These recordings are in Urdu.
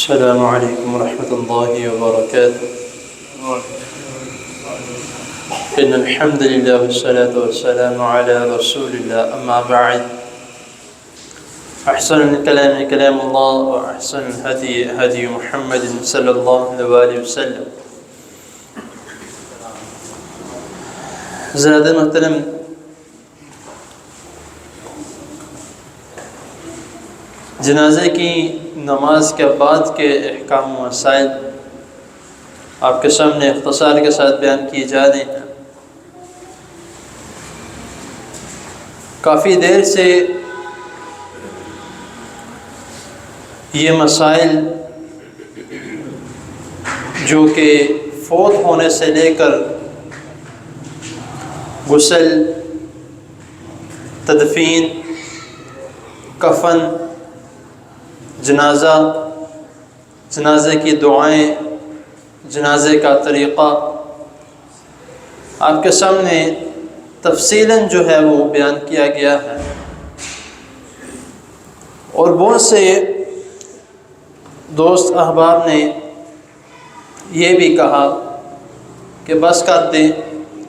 السلام عليكم ورحمة الله وبركاته. إن الحمد لله والصلاة والسلام على رسول الله. أما بعد، أحسن الكلام كلام الله، وأحسن الهدي هدي محمد صلى الله عليه وسلم. زیادہ محترم جنازے کی نماز کے بعد کے احکام و مسائل آپ کے سامنے اختصار کے ساتھ بیان کیے جا رہے ہیں. کافی دیر سے یہ مسائل جو کہ فوت ہونے سے لے کر غسل، تدفین، کفن، جنازہ، جنازے کی دعائیں، جنازے کا طریقہ آپ کے سامنے تفصیلاً جو ہے وہ بیان کیا گیا ہے. اور بہت سے دوست احباب نے یہ بھی کہا کہ بس کر دیں،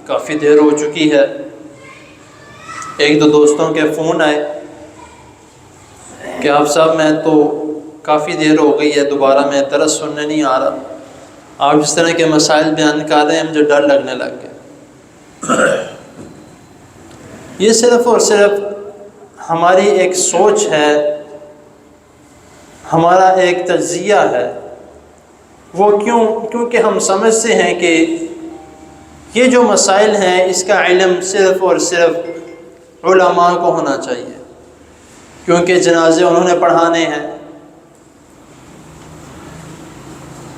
کافی دیر ہو چکی ہے. ایک دو دوستوں کے فون آئے کہ آپ صاحب میں تو کافی دیر ہو گئی ہے، دوبارہ میں درس سننے نہیں آ رہا، آپ جس طرح کے مسائل بیان کر رہے ہیں مجھے ڈر لگنے لگ گیا. یہ صرف اور صرف ہماری ایک سوچ ہے، ہمارا ایک تجزیہ ہے. وہ کیونکہ ہم سمجھتے ہیں کہ یہ جو مسائل ہیں اس کا علم صرف اور صرف علماء کو ہونا چاہیے، کیونکہ جنازے انہوں نے پڑھانے ہیں،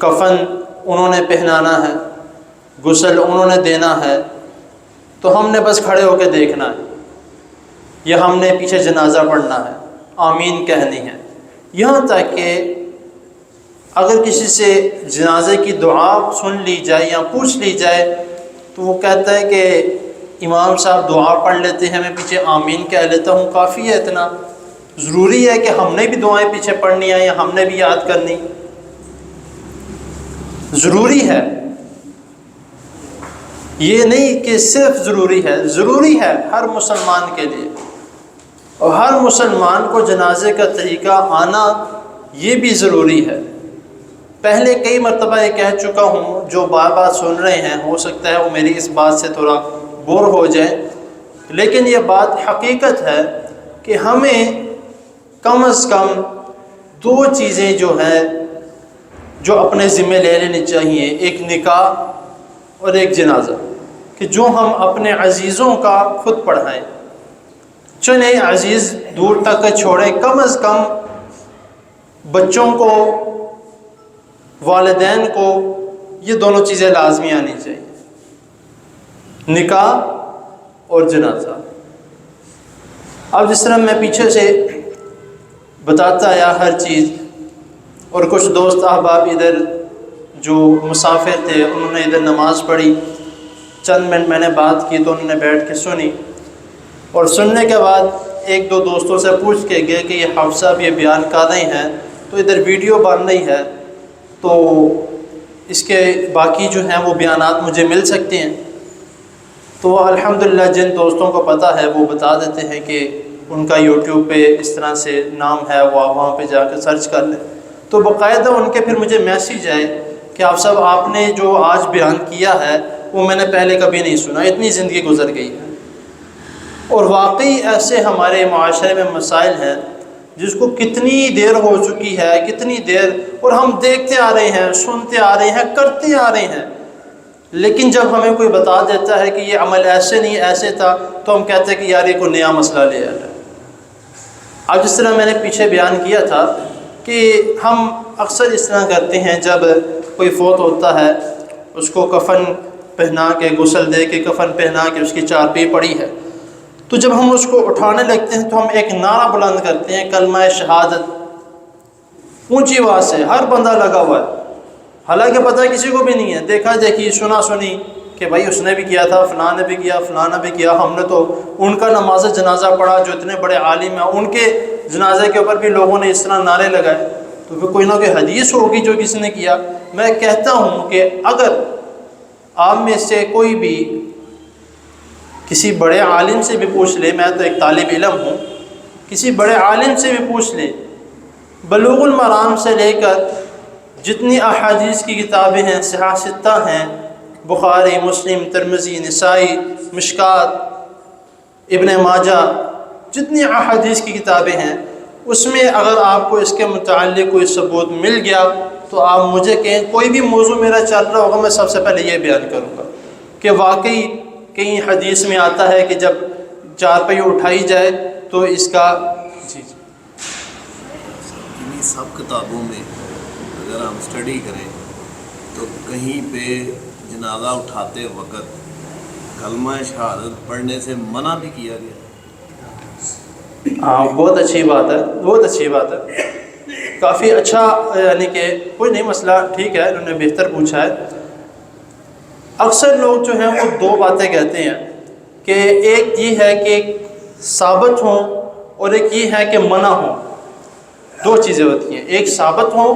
کفن انہوں نے پہنانا ہے، غسل انہوں نے دینا ہے، تو ہم نے بس کھڑے ہو کے دیکھنا ہے، یا ہم نے پیچھے جنازہ پڑھنا ہے، آمین کہنی ہے. یہاں تک کہ اگر کسی سے جنازے کی دعا سن لی جائے یا پوچھ لی جائے تو وہ کہتا ہے کہ امام صاحب دعا پڑھ لیتے ہیں، میں پیچھے آمین کہہ لیتا ہوں، کافی ہے اتنا. ضروری ہے کہ ہم نے بھی دعائیں پیچھے پڑھنی ہیں یا ہم نے بھی یاد کرنی؟ ضروری ہے. یہ نہیں کہ صرف ضروری ہے ہر مسلمان کے لیے، اور ہر مسلمان کو جنازے کا طریقہ آنا یہ بھی ضروری ہے. پہلے کئی مرتبہ یہ کہہ چکا ہوں، جو بار بار سن رہے ہیں ہو سکتا ہے وہ میری اس بات سے تھوڑا بور ہو جائے، لیکن یہ بات حقیقت ہے کہ ہمیں کم از کم دو چیزیں جو ہیں جو اپنے ذمہ لے لینی چاہیے، ایک نکاح اور ایک جنازہ، کہ جو ہم اپنے عزیزوں کا خود پڑھائیں. چنے عزیز دور تک چھوڑیں، کم از کم بچوں کو، والدین کو یہ دونوں چیزیں لازمی آنی چاہیے، نکاح اور جنازہ. اب جس طرح میں پیچھے سے بتاتا آیا ہر چیز، اور کچھ دوست احباب ادھر جو مسافر تھے انہوں نے ادھر نماز پڑھی، چند منٹ میں نے بات کی تو انہوں نے بیٹھ کے سنی، اور سننے کے بعد ایک دو دوستوں سے پوچھ کے گئے کہ یہ حافظ صاحب یہ بیان کر رہے ہیں تو ادھر ویڈیو بن رہی ہے، تو اس کے باقی جو ہیں وہ بیانات مجھے مل سکتے ہیں. تو الحمدللہ جن دوستوں کو پتہ ہے وہ بتا دیتے ہیں کہ ان کا یوٹیوب پہ اس طرح سے نام ہے، وہ وہاں پہ جا کے سرچ کر لیں. تو باقاعدہ ان کے پھر مجھے میسیج آئے کہ آپ صاحب آپ نے جو آج بیان کیا ہے وہ میں نے پہلے کبھی نہیں سنا، اتنی زندگی گزر گئی ہے. اور واقعی ایسے ہمارے معاشرے میں مسائل ہیں جس کو کتنی دیر ہو چکی ہے، کتنی دیر، اور ہم دیکھتے آ رہے ہیں، سنتے آ رہے ہیں، کرتے آ رہے ہیں، لیکن جب ہمیں کوئی بتا دیتا ہے کہ یہ عمل ایسے نہیں ایسے تھا تو ہم کہتے ہیں کہ یار یہ کوئی نیا مسئلہ لے آیا ہے. اب جس طرح میں نے پیچھے بیان کیا تھا کہ ہم اکثر اس طرح کرتے ہیں، جب کوئی فوت ہوتا ہے اس کو کفن پہنا کے، غسل دے کے کفن پہنا کے اس کی چارپائی پڑی ہے، تو جب ہم اس کو اٹھانے لگتے ہیں تو ہم ایک نعرہ بلند کرتے ہیں، کلمہ شہادت، اونچی آواز سے، ہر بندہ لگا ہوا ہے، حالانکہ پتہ کسی کو بھی نہیں ہے، دیکھا دیکھی، سنا سنی کہ بھائی اس نے بھی کیا تھا، فلاں نے بھی کیا، فلاں نے بھی کیا، ہم نے تو ان کا نماز جنازہ پڑھا جو اتنے بڑے عالم ہیں، ان کے جنازے کے اوپر بھی لوگوں نے اس طرح نعرے لگائے. تو پھر کوئی نہ کوئی حدیث ہوگی جو کسی نے کیا۔ میں کہتا ہوں کہ اگر آپ میں سے کوئی بھی کسی بڑے عالم سے بھی پوچھ لے، میں تو ایک طالب علم ہوں، کسی بڑے عالم سے بھی پوچھ لے، بلوغ المرام سے لے کر جتنی احادیث کی کتابیں ہیں، صحاح ستہ ہیں، بخاری، مسلم، ترمذی، نسائی، مشکات، ابن ماجہ، جتنی احادیث کی کتابیں ہیں، اس میں اگر آپ کو اس کے متعلق کوئی ثبوت مل گیا تو آپ مجھے کہیں، کوئی بھی موضوع میرا چل رہا ہوگا، میں سب سے پہلے یہ بیان کروں گا کہ واقعی کہیں حدیث میں آتا ہے کہ جب چارپائی اٹھائی جائے تو اس کا انہیں سب کتابوں میں اگر ہم اسٹڈی کریں تو کہیں پہ جنازہ اٹھاتے وقت کلمہ شہادت پڑھنے سے منع بھی کیا گیا۔ ہاں، بہت اچھی بات ہے، بہت اچھی بات ہے، کافی اچھا، یعنی کہ کوئی نہیں مسئلہ، ٹھیک ہے، انہوں نے بہتر پوچھا ہے۔ اکثر لوگ جو ہیں وہ دو باتیں کہتے ہیں کہ ایک یہ ہے کہ ثابت ہوں اور ایک یہ ہے کہ منع ہوں، دو چیزیں ہوتی ہیں، ایک ثابت ہوں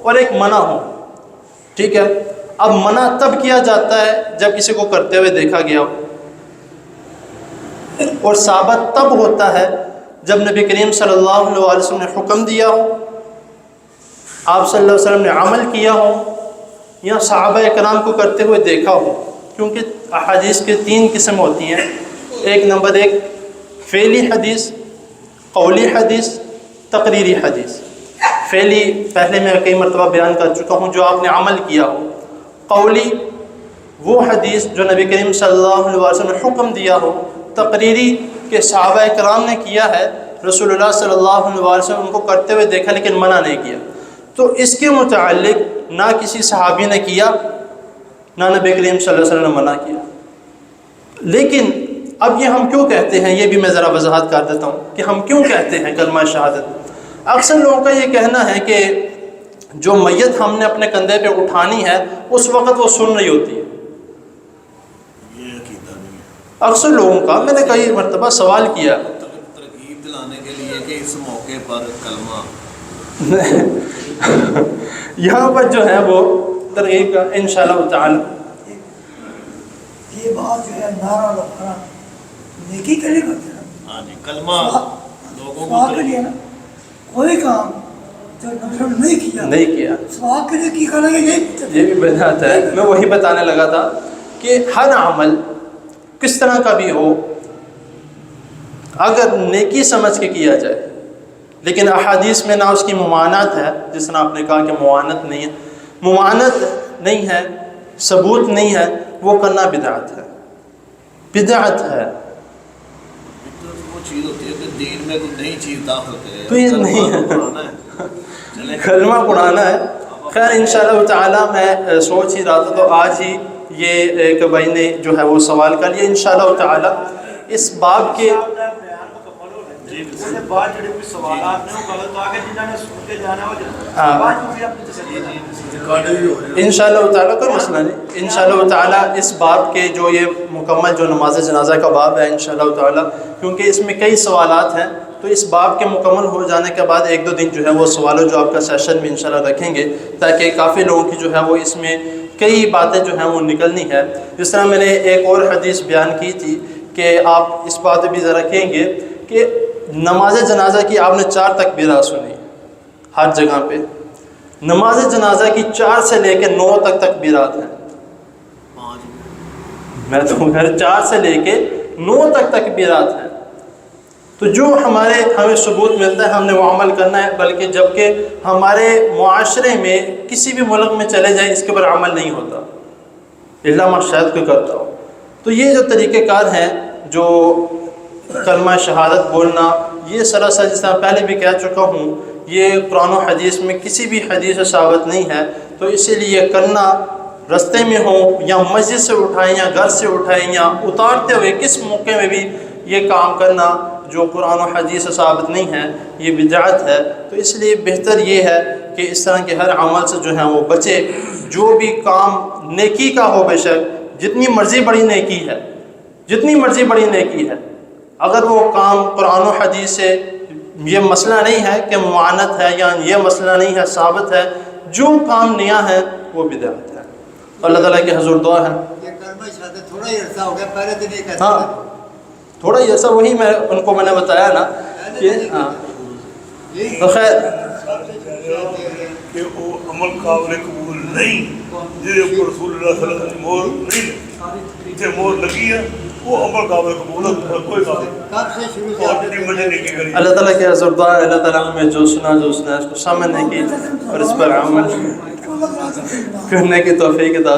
اور ایک منع ہوں، ٹھیک ہے۔ اب منع تب کیا جاتا ہے جب کسی کو کرتے ہوئے دیکھا گیا ہو، اور ثابت تب ہوتا ہے جب نبی کریم صلی اللہ علیہ وسلم نے حکم دیا ہو، آپ صلی اللہ علیہ وسلم نے عمل کیا ہو، یا صحابہ کرام کو کرتے ہوئے دیکھا ہو۔ کیونکہ احادیث کے تین قسم ہوتی ہیں، ایک نمبر ایک فعلی حدیث، قولی حدیث، تقریری حدیث۔ فعلی پہلے میں کئی مرتبہ بیان کر چکا ہوں، جو آپ نے عمل کیا ہو۔ قولی وہ حدیث جو نبی کریم صلی اللہ علیہ وسلم نے حکم دیا ہو۔ تقریری کہ صحابہ کرام نے کیا ہے، رسول اللہ صلی اللہ علیہ وسلم ان کو کرتے ہوئے دیکھا لیکن منع نہیں کیا، تو اس کے متعلق نہ کسی صحابی نے کیا نہ نبی کریم صلی اللہ علیہ وسلم نے منع کیا۔ لیکن اب یہ ہم کیوں کہتے ہیں، یہ بھی میں ذرا وضاحت کر دیتا ہوں کہ ہم کیوں کہتے ہیں کلمہ شہادت۔ اکثر لوگوں کا یہ کہنا ہے کہ جو میت ہم نے اپنے کندھے پہ اٹھانی ہے اس وقت وہ سن رہی ہوتی ہے۔ اکثر لوگوں کا، میں نے کئی مرتبہ سوال کیا، ترغیب دلانے کے لیے کہ اس موقع پر کلمہ یہاں پر جو ہے وہ ترغیب کا انشاءاللہ تعالی یہ بات جو ہے نعرہ لگانا نیکی کے لیے کرتے ہیں۔ ہاں جی، کلمہ لوگوں کو ثواب کے لیے نا، کوئی کام جو نبی نہیں کیا ثواب کے لیے کی کریں گے، یہ بھی بدعت ہے۔ میں وہی بتانے لگا تھا کہ ہر عمل کس طرح کا بھی ہو، اگر نیکی سمجھ کے کیا جائے، لیکن احادیث میں نہ اس کی ممانعت ہے، جس طرح آپ نے کہا کہ ممانعت نہیں ہے، ممانعت نہیں ہے، ثبوت نہیں ہے، وہ کرنا بدعت ہے، بدعت ہے۔ وہ چیز ہوتی ہے کہ دین میں کوئی نئی چیز داخل کرے تو یہ نہیں ہے، کلمہ پڑھانا ہے۔ خیر انشاءاللہ تعالی میں سوچ ہی رہا تھا، تو آج ہی یہ ایک بھائی نے جو ہے وہ سوال کر لیا۔ انشاءاللہ تعالی اس باب کے انشاءاللہ تعالیٰ کوئی مسئلہ نہیں، انشاءاللہ تعالیٰ اس باب کے جو یہ مکمل جو نماز جنازہ کا باب ہے انشاءاللہ تعالیٰ، کیونکہ اس میں کئی سوالات ہیں، تو اس باب کے مکمل ہو جانے کے بعد ایک دو دن جو ہے وہ سوالوں جو آپ کا سیشن میں انشاءاللہ رکھیں گے، تاکہ کافی لوگوں کی جو ہے وہ اس میں کئی باتیں جو ہیں وہ نکلنی ہے۔ جس طرح میں نے ایک اور حدیث بیان کی تھی کہ آپ اس بات بھی ذرا رکھیں گے کہ نماز جنازہ کی آپ نے 4 تکبیرات سنی ہر جگہ پہ، نماز جنازہ کی 4 سے لے کے 9 تک تکبیرات ہیں، میں تو 4 سے لے کے 9 تک تکبیرات ہیں۔ تو جو ہمیں ثبوت ملتا ہے ہم نے وہ عمل کرنا ہے، بلکہ جبکہ ہمارے معاشرے میں کسی بھی ملک میں چلے جائیں اس کے اوپر عمل نہیں ہوتا، الا میں شاید کوئی کرتا ہو۔ تو یہ جو طریقہ کار ہیں جو کلمہ شہادت بولنا، یہ سراسر جس طرح پہلے بھی کہہ چکا ہوں، یہ قرآن و حدیث میں کسی بھی حدیث سے ثابت نہیں ہے، تو اسی لیے کرنا رستے میں ہو یا مسجد سے اٹھائیں یا گھر سے اٹھائیں یا اتارتے ہوئے کس موقع میں بھی یہ کام کرنا جو قرآن و حدیث سے ثابت نہیں ہے، یہ بدعت ہے۔ تو اس لیے بہتر یہ ہے کہ اس طرح کے ہر عمل سے جو ہے وہ بچے، جو بھی کام نیکی کا ہو، بے شک جتنی مرضی بڑی نیکی ہے، جتنی مرضی بڑی نیکی ہے، اگر وہ کام قرآن و حدیث سے یہ مسئلہ نہیں ہے کہ معانت ہے یا یہ مسئلہ نہیں ہے، ثابت ہے جو کام نیا ہے وہ بدعت ہے. اللہ تعالیٰ کے حضور دعا ہے. یہ کلمہ شہادت تھوڑا ہی عرصہ ہو گیا، پہلے دن یہ کہتے ہاں تھے. تھوڑا ہی ایسا، وہی میں ان کو میں نے بتایا نا کہ ہاں تو خیر کہ وہ عمل قابل قبول نہیں، جس پر رسول اللہ صلی اللہ علیہ وسلم مہر نہیں جسے مہر لگی ہے وہ عمل قابل قبول ہے. کوئی قابل کب سے شروع سے اور آپ جتنی مجھے نہیں کی کری. اللہ تعالیٰ کے حضور دعا ہے اللہ تعالیٰ ہمیں جو سنا اس کو سمجھنے کی اور اس پر عمل کرنے کی توفیق عطا